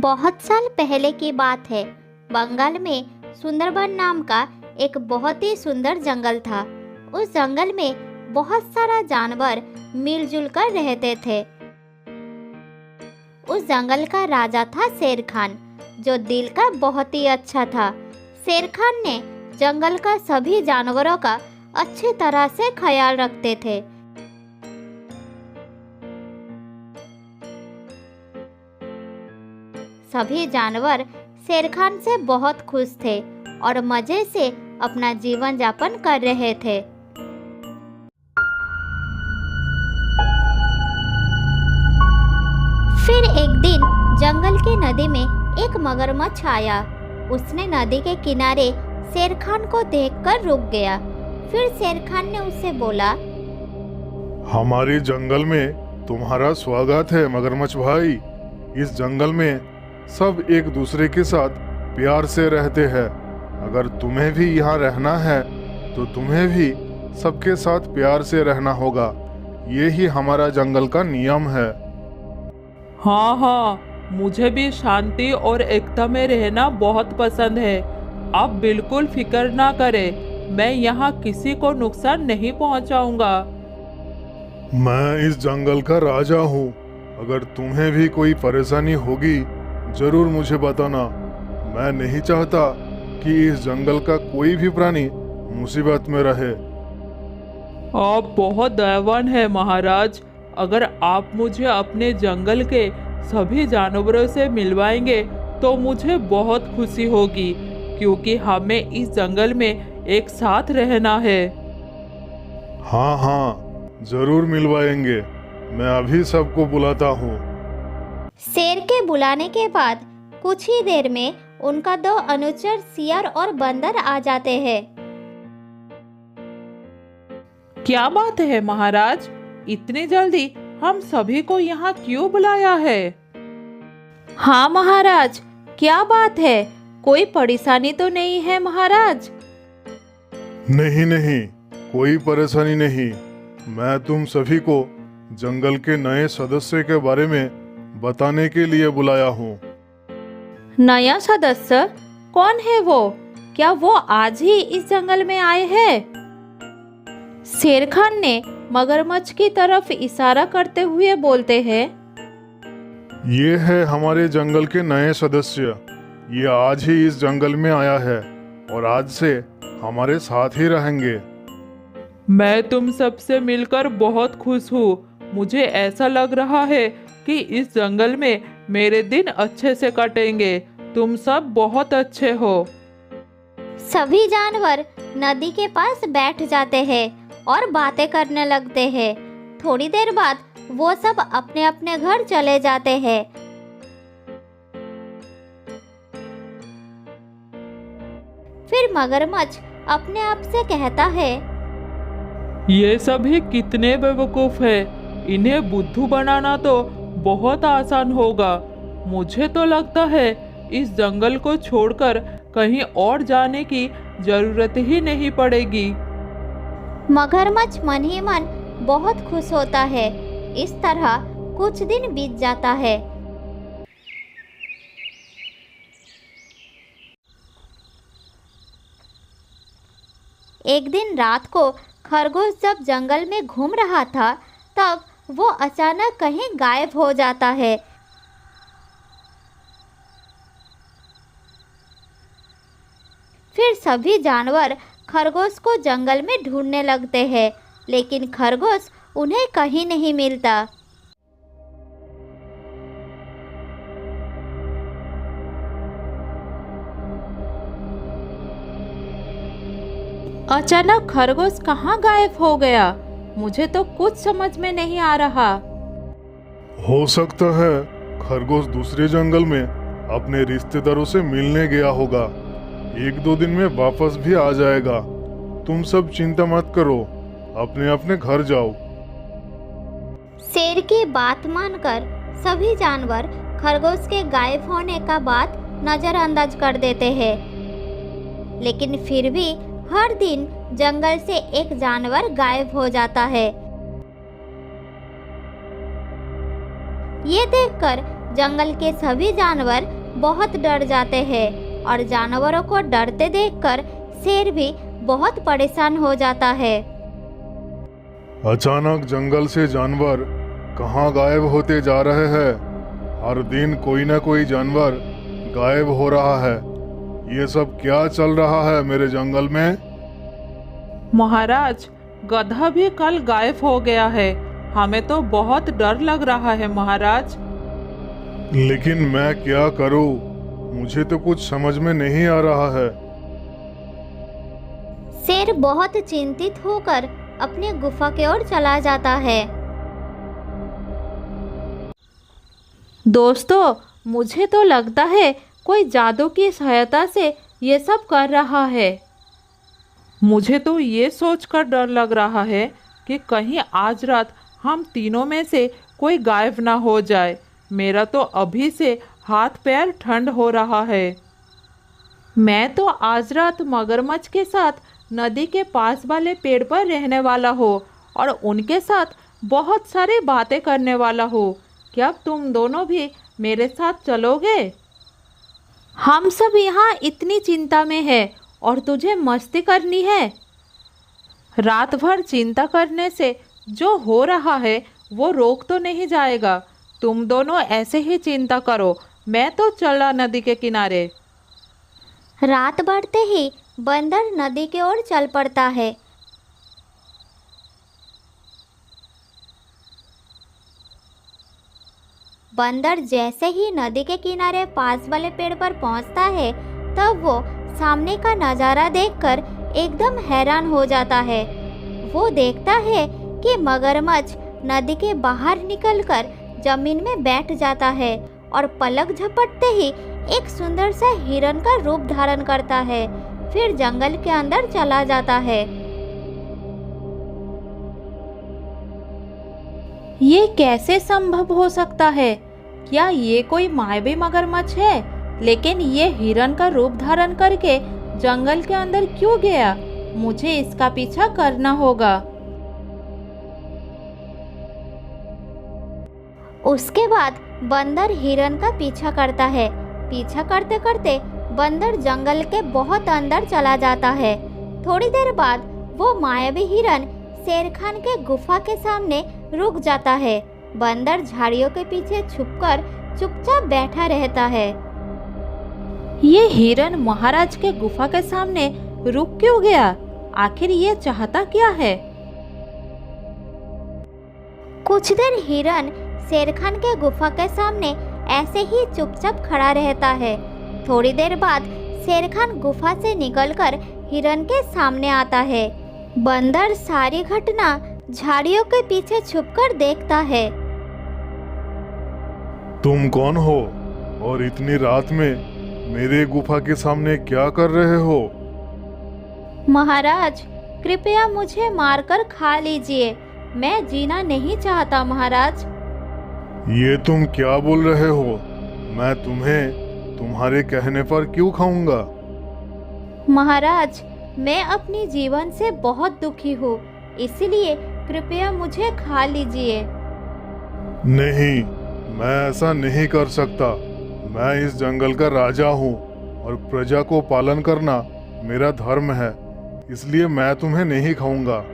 बहुत साल पहले की बात है। बंगाल में सुंदरबन नाम का एक बहुत ही सुंदर जंगल था। उस जंगल में बहुत सारा जानवर मिलजुल कर रहते थे। उस जंगल का राजा था शेर खान, जो दिल का बहुत ही अच्छा था। शेर खान ने जंगल का सभी जानवरों का अच्छी तरह से ख्याल रखते थे। सभी जानवर शेर खान से बहुत खुश थे और मजे से अपना जीवन यापन कर रहे थे। फिर एक दिन जंगल की नदी में एक मगरमच्छ आया। उसने नदी के किनारे शेर खान को देखकर रुक गया। फिर शेर खान ने उससे बोला, हमारे जंगल में तुम्हारा स्वागत है मगरमच्छ भाई। इस जंगल में सब एक दूसरे के साथ प्यार से रहते हैं। अगर तुम्हें भी यहाँ रहना है तो तुम्हें भी सबके साथ प्यार से रहना होगा। ये ही हमारा जंगल का नियम है। हाँ, मुझे भी शांति और एकता में रहना बहुत पसंद है। आप बिल्कुल फिक्र ना करें, मैं यहाँ किसी को नुकसान नहीं पहुँचाऊंगा। मैं इस जंगल का राजा हूँ। अगर तुम्हें भी कोई परेशानी होगी जरूर मुझे बताना। मैं नहीं चाहता कि इस जंगल का कोई भी प्राणी मुसीबत में रहे। आप बहुत दयावान हैं महाराज। अगर आप मुझे अपने जंगल के सभी जानवरों से मिलवाएंगे तो मुझे बहुत खुशी होगी, क्योंकि हमें इस जंगल में एक साथ रहना है। हाँ, जरूर मिलवाएंगे। मैं अभी सबको बुलाता हूँ। शेर के बुलाने के बाद कुछ ही देर में उनका दो अनुचर सियार और बंदर आ जाते हैं। क्या बात है महाराज, इतनी जल्दी हम सभी को यहाँ क्यों बुलाया है? हाँ महाराज, क्या बात है? कोई परेशानी तो नहीं है महाराज? नहीं, कोई परेशानी नहीं। मैं तुम सभी को जंगल के नए सदस्य के बारे में बताने के लिए बुलाया हूँ। नया सदस्य? कौन है वो? क्या वो आज ही इस जंगल में आए हैं? शेर खान ने मगरमच्छ की तरफ इशारा करते हुए बोलते हैं, ये है हमारे जंगल के नए सदस्य। ये आज ही इस जंगल में आया है और आज से हमारे साथ ही रहेंगे। मैं तुम सबसे मिलकर बहुत खुश हूँ। मुझे ऐसा लग रहा है कि इस जंगल में मेरे दिन अच्छे से कटेंगे। तुम सब बहुत अच्छे हो। सभी जानवर नदी के पास बैठ जाते हैं और बातें करने लगते हैं। थोड़ी देर बाद वो सब अपने अपने घर चले जाते हैं। फिर मगरमच्छ अपने आप से कहता है, ये सभी कितने बेवकूफ हैं। इन्हें बुद्धू बनाना तो बहुत आसान होगा। मुझे तो लगता है इस जंगल को छोड़कर कहीं और जाने की जरूरत ही नहीं पड़ेगी। मगरमच्छ मन ही मन बहुत खुश होता है। इस तरह कुछ दिन बीत जाता है। एक दिन रात को खरगोश जब जंगल में घूम रहा था, तब वो अचानक कहीं गायब हो जाता है। फिर सभी जानवर खरगोश को जंगल में ढूंढने लगते हैं, लेकिन खरगोश उन्हें कहीं नहीं मिलता। अचानक खरगोश कहाँ गायब हो गया? मुझे तो कुछ समझ में नहीं आ रहा। हो सकता है खरगोश दूसरे जंगल में अपने रिश्तेदारों से मिलने गया होगा। 1-2 दिन में वापस भी आ जाएगा। तुम सब चिंता मत करो, अपने अपने घर जाओ। शेर की बात मानकर सभी जानवर खरगोश के गायब होने का बात नजरअंदाज कर देते हैं। लेकिन फिर भी हर दिन जंगल से एक जानवर गायब हो जाता है। ये देखकर जंगल के सभी जानवर बहुत डर जाते हैं और जानवरों को डरते देखकर शेर भी बहुत परेशान हो जाता है। अचानक जंगल से जानवर कहाँ गायब होते जा रहे हैं। हर दिन कोई ना कोई जानवर गायब हो रहा है। ये सब क्या चल रहा है मेरे जंगल में? महाराज, गधा भी कल गायब हो गया है। हमें तो बहुत डर लग रहा है महाराज। लेकिन मैं क्या करूं? मुझे तो कुछ समझ में नहीं आ रहा है। शेर बहुत चिंतित होकर अपनी गुफा की ओर चला जाता है। दोस्तों, मुझे तो लगता है कोई जादू की सहायता से ये सब कर रहा है। मुझे तो ये सोचकर डर लग रहा है कि कहीं आज रात हम तीनों में से कोई गायब ना हो जाए। मेरा तो अभी से हाथ पैर ठंड हो रहा है। मैं तो आज रात मगरमच्छ के साथ नदी के पास वाले पेड़ पर रहने वाला हूँ और उनके साथ बहुत सारी बातें करने वाला हूँ। क्या तुम दोनों भी मेरे साथ चलोगे? हम सब यहाँ इतनी चिंता में है और तुझे मस्ती करनी है। रात भर चिंता करने से जो हो रहा है वो रोक तो नहीं जाएगा। तुम दोनों ऐसे ही चिंता करो, मैं तो चला नदी के किनारे। रात बढ़ते ही बंदर नदी की ओर चल पड़ता है। बंदर जैसे ही नदी के किनारे पास वाले पेड़ पर पहुंचता है, तब वो सामने का नज़ारा देखकर एकदम हैरान हो जाता है। वो देखता है कि मगरमच्छ नदी के बाहर निकलकर जमीन में बैठ जाता है और पलक झपटते ही एक सुंदर सा हिरन का रूप धारण करता है, फिर जंगल के अंदर चला जाता है। ये कैसे संभव हो सकता है? क्या ये कोई मायावी मगरमच्छ है? लेकिन ये हिरन का रूप धारण करके जंगल के अंदर क्यों गया? मुझे इसका पीछा करना होगा। उसके बाद बंदर हिरन का पीछा करता है। पीछा करते करते बंदर जंगल के बहुत अंदर चला जाता है। थोड़ी देर बाद वो मायावी हिरन शेर खान के गुफा के सामने रुक जाता है। बंदर झाड़ियों के पीछे छुपकर चुपचाप बैठा रहता है। ये हिरन महाराज के गुफा के सामने रुक क्यों गया? आखिर ये चाहता क्या है? कुछ देर हिरन शेर खान के गुफा के सामने ऐसे ही चुपचाप खड़ा रहता है। थोड़ी देर बाद शेर खान गुफा से निकलकर हिरन के सामने आता है। बंदर सारी घटना झाड़ियों के पीछे छुपकर देखता है। तुम कौन हो और इतनी रात में मेरे गुफा के सामने क्या कर रहे हो? महाराज, कृपया मुझे मारकर खा लीजिए। मैं जीना नहीं चाहता महाराज। ये तुम क्या बोल रहे हो? मैं तुम्हें तुम्हारे कहने पर क्यों खाऊंगा? महाराज, मैं अपनी जीवन से बहुत दुखी हूँ, इसलिए कृपया मुझे खा लीजिए। नहीं, मैं ऐसा नहीं कर सकता। मैं इस जंगल का राजा हूँ और प्रजा को पालन करना मेरा धर्म है, इसलिए मैं तुम्हें नहीं खाऊंगा।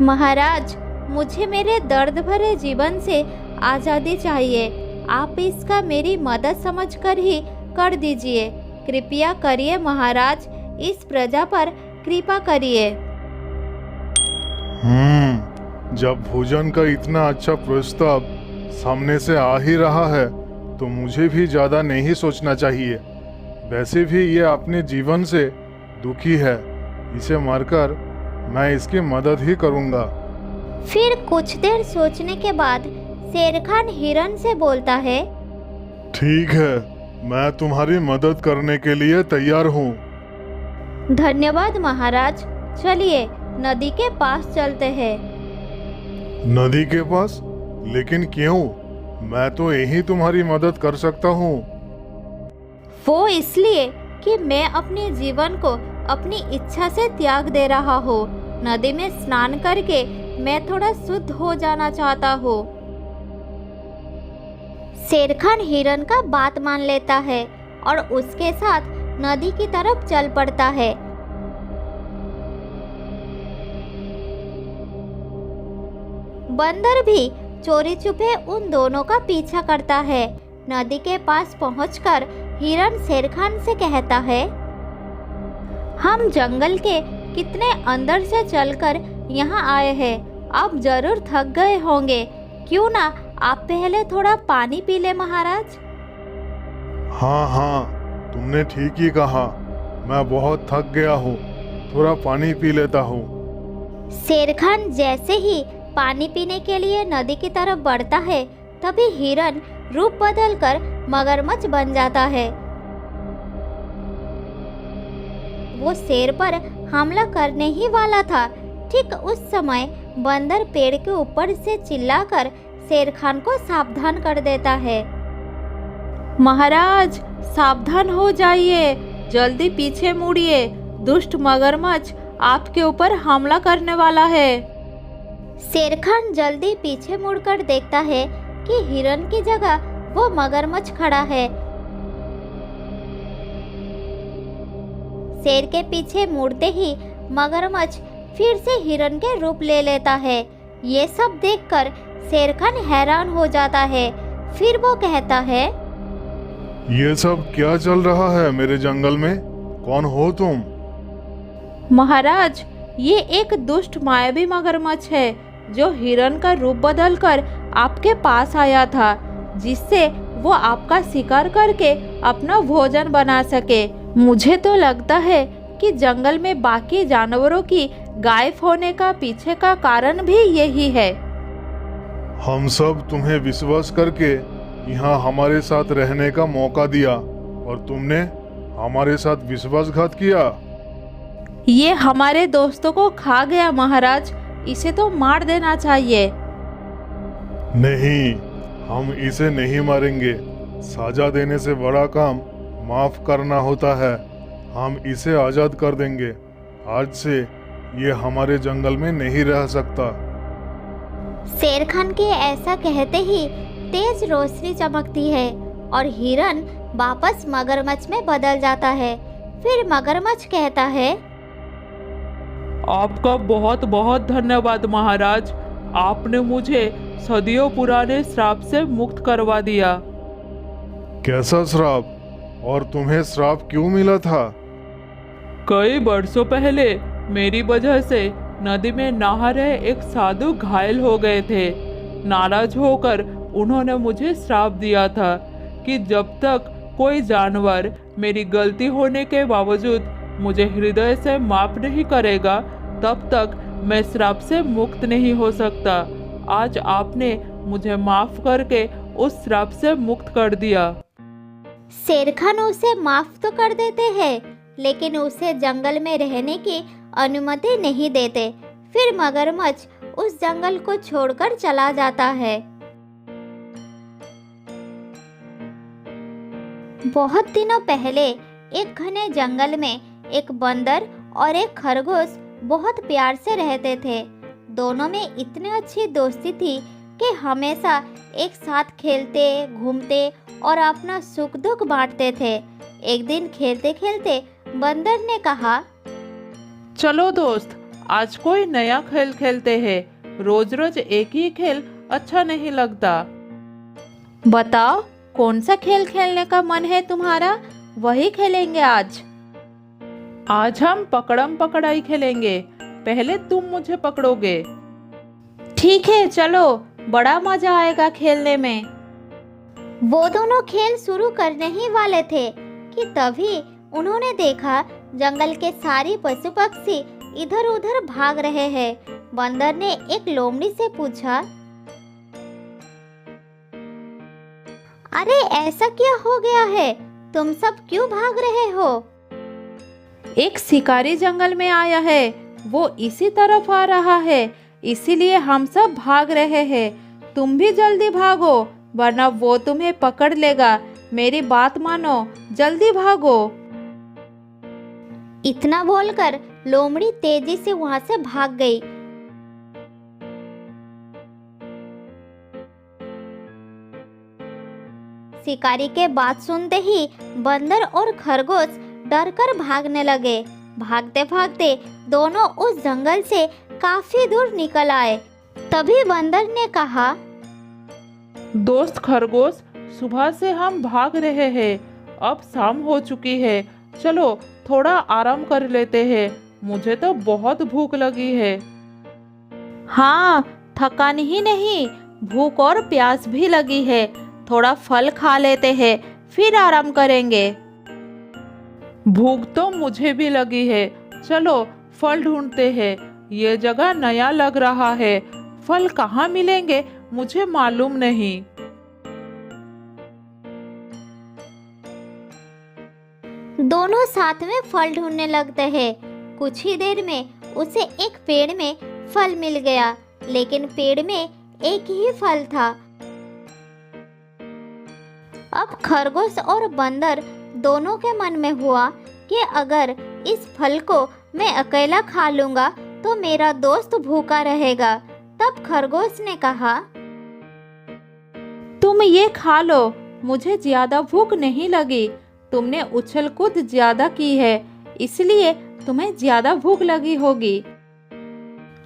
महाराज, मुझे मेरे दर्द भरे जीवन से आज़ादी चाहिए। आप इसका मेरी मदद समझकर ही कर दीजिए। कृपया करिए महाराज, इस प्रजा पर कृपा करिए। जब भोजन का इतना अच्छा प्रस्ताव सामने से आ ही रहा है तो मुझे भी ज्यादा नहीं सोचना चाहिए। वैसे भी ये अपने जीवन से दुखी है, इसे मारकर मैं इसकी मदद ही करूंगा। फिर कुछ देर सोचने के बाद शेर खान हिरन से बोलता है, ठीक है, मैं तुम्हारी मदद करने के लिए तैयार हूँ। धन्यवाद महाराज। चलिए नदी के पास चलते हैं। नदी के पास? लेकिन क्यों? मैं तो यही तुम्हारी मदद कर सकता हूँ। वो इसलिए कि मैं अपने जीवन को अपनी इच्छा से त्याग दे रहा हूँ। नदी में स्नान करके मैं थोड़ा शुद्ध हो जाना चाहता हूँ। शेर खान हिरन का बात मान लेता है और उसके साथ नदी की तरफ चल पड़ता है। बंदर भी चोरी छुपे उन दोनों का पीछा करता है। नदी के पास पहुंचकर हिरन शेर खान से कहता है, हम जंगल के कितने अंदर से चलकर यहाँ आए हैं, आप जरूर थक गए होंगे, क्यों ना आप पहले थोड़ा पानी पी ले महाराज। हाँ हाँ, तुमने ठीक ही कहा, मैं बहुत थक गया हूँ, थोड़ा पानी पी लेता हूँ। शेर खान जैसे ही पानी पीने के लिए नदी की तरफ बढ़ता है, तभी हिरन रूप बदलकर मगरमच्छ बन जाता है। वो शेर पर हमला करने ही वाला था। ठीक उस समय बंदर पेड़ के ऊपर से चिल्लाकर शेर खान को सावधान कर देता है। महाराज, सावधान हो जाइए, जल्दी पीछे मुड़िए, दुष्ट मगरमच्छ आपके ऊपर हमला करने वाला है। शेर खान जल्दी पीछे मुड़कर देखता है कि हिरन की जगह वो मगरमच्छ खड़ा है। शेर के पीछे मुड़ते ही मगरमच्छ फिर से हिरन के रूप ले लेता है। ये सब देखकर शेर खान हैरान हो जाता है। फिर वो कहता है, ये सब क्या चल रहा है मेरे जंगल में? कौन हो तुम? महाराज, ये एक दुष्ट मायावी मगरमच्छ है जो हिरन का रूप बदलकर आपके पास आया था, जिससे वो आपका शिकार करके अपना भोजन बना सके। मुझे तो लगता है कि जंगल में बाकी जानवरों की गायब होने का पीछे का कारण भी यही है। हम सब तुम्हें विश्वास करके यहाँ हमारे साथ रहने का मौका दिया और तुमने हमारे साथ विश्वासघात किया। ये हमारे दोस्तों को खा गया महाराज, इसे तो मार देना चाहिए। नहीं, हम इसे नहीं मारेंगे। सजा देने से बड़ा काम माफ करना होता है। हम इसे आजाद कर देंगे। आज से ये हमारे जंगल में नहीं रह सकता। शेर खान के ऐसा कहते ही तेज रोशनी चमकती है और हिरन वापस मगरमच्छ में बदल जाता है। फिर मगरमच्छ कहता है, आपका बहुत बहुत धन्यवाद महाराज, आपने मुझे सदियों पुराने श्राप से मुक्त करवा दिया। कैसा श्राप? और तुम्हें श्राप क्यों मिला था? कई वर्षों पहले मेरी वजह से नदी में नहा रहे एक साधु घायल हो गए थे। नाराज होकर उन्होंने मुझे श्राप दिया था कि जब तक कोई जानवर मेरी गलती होने के बावजूद मुझे हृदय से माफ नहीं करेगा, तब तक मैं श्राप से मुक्त नहीं हो सकता। आज आपने मुझे माफ करके उस श्राप से मुक्त कर दिया। शेर खान उसे माफ तो कर देते हैं, लेकिन उसे जंगल में रहने की अनुमति नहीं देते। फिर मगरमच्छ उस जंगल को छोड़कर चला जाता है। बहुत दिनों पहले एक घने जंगल में एक बंदर और एक खरगोश बहुत प्यार से रहते थे। दोनों में इतनी अच्छी दोस्ती थी कि हमेशा एक साथ खेलते, घूमते और अपना सुख दुख बांटते थे। एक दिन खेलते खेलते बंदर ने कहा, चलो दोस्त, आज कोई नया खेल खेलते हैं। रोज रोज एक ही खेल अच्छा नहीं लगता। बताओ, कौन सा खेल खेलने का मन है तुम्हारा? वही खेलेंगे आज। आज हम पकड़म पकड़ाई खेलेंगे। पहले तुम मुझे पकड़ोगे। ठीक है, चलो, बड़ा मजा आएगा खेलने में। वो दोनों खेल शुरू करने ही वाले थे कि तभी उन्होंने देखा जंगल के सारे पशु पक्षी इधर उधर भाग रहे हैं। बंदर ने एक लोमड़ी से पूछा, अरे ऐसा क्या हो गया है? तुम सब क्यों भाग रहे हो? एक शिकारी जंगल में आया है, वो इसी तरफ आ रहा है, इसीलिए हम सब भाग रहे हैं। तुम भी जल्दी भागो, वरना वो तुम्हें पकड़ लेगा। मेरी बात मानो, जल्दी भागो। इतना बोलकर लोमड़ी तेजी से वहां से भाग गई। शिकारी के बात सुनते ही बंदर और खरगोश डरकर भागने लगे। भागते भागते दोनों उस जंगल से काफी दूर निकल आए। तभी बंदर ने कहा, दोस्त खरगोश, सुबह से हम भाग रहे हैं, अब शाम हो चुकी है, चलो थोड़ा आराम कर लेते हैं, मुझे तो बहुत भूख लगी है। हाँ, थकान ही नहीं, भूख और प्यास भी लगी है, थोड़ा फल खा लेते हैं, फिर आराम करेंगे। भूख तो मुझे भी लगी है, चलो फल ढूंढते हैं, ये जगह नया लग रहा है, फल कहाँ मिलेंगे मुझे मालूम नहीं। दोनों साथ में फल ढूंढने लगते हैं। कुछ ही देर में उसे एक पेड़ में फल मिल गया, लेकिन पेड़ में एक ही फल था। अब खरगोश और बंदर दोनों के मन में हुआ कि अगर इस फल को मैं अकेला खा लूंगा तो मेरा दोस्त भूखा रहेगा। तब खरगोश ने कहा, तुम ये खा लो, मुझे ज्यादा भूख नहीं लगी, तुमने उछल कूद ज्यादा की है, इसलिए तुम्हें ज्यादा भूख लगी होगी।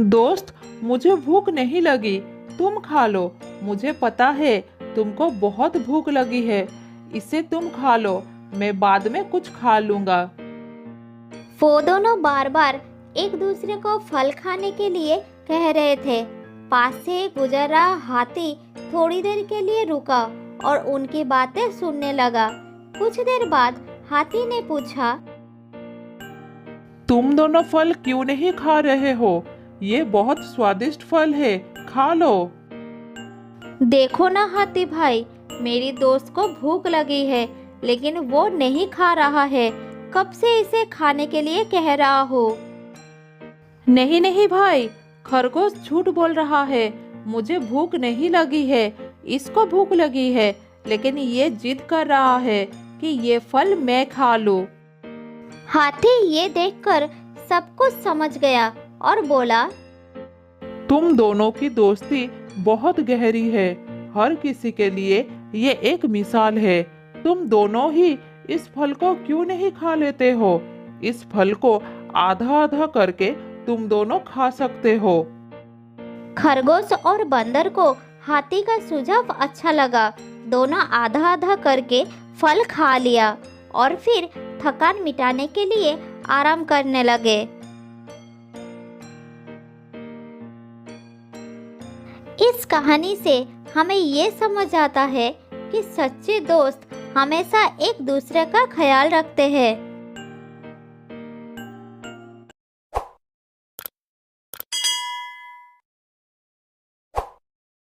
दोस्त, मुझे भूख नहीं लगी, तुम खा लो, मुझे पता है तुमको बहुत भूख लगी है, इसे तुम खा लो, मैं बाद में कुछ खा लूंगा। वो दोनों बार बार एक दूसरे को फल खाने के लिए कह रहे थे। पास से गुजर रहा हाथी थोड़ी देर के लिए रुका और उनकी बातें सुनने लगा। कुछ देर बाद हाथी ने पूछा, तुम दोनों फल क्यों नहीं खा रहे हो? ये बहुत स्वादिष्ट फल है, खा लो। देखो ना हाथी भाई, मेरी दोस्त को भूख लगी है, लेकिन वो नहीं खा रहा है, कब से इसे खाने के लिए कह रहा हो। नहीं नहीं भाई, खरगोश झूठ बोल रहा है, मुझे भूख नहीं लगी है, इसको भूख लगी है, लेकिन ये जिद कर रहा है कि ये फल मैं खा लूं। हाथी ये देखकर सब कुछ समझ गया और बोला, तुम दोनों की दोस्ती बहुत गहरी है, हर किसी के लिए ये एक मिसाल है, तुम दोनों ही इस फल को क्यों नहीं खा लेते हो? इस फल को आधा आधा करके तुम दोनों खा सकते हो। खरगोश और बंदर को हाथी का सुझाव अच्छा लगा। दोनों आधा आधा करके फल खा लिया और फिर थकान मिटाने के लिए आराम करने लगे। इस कहानी से हमें ये समझ आता है कि सच्चे दोस्त हमेशा एक दूसरे का ख्याल रखते हैं।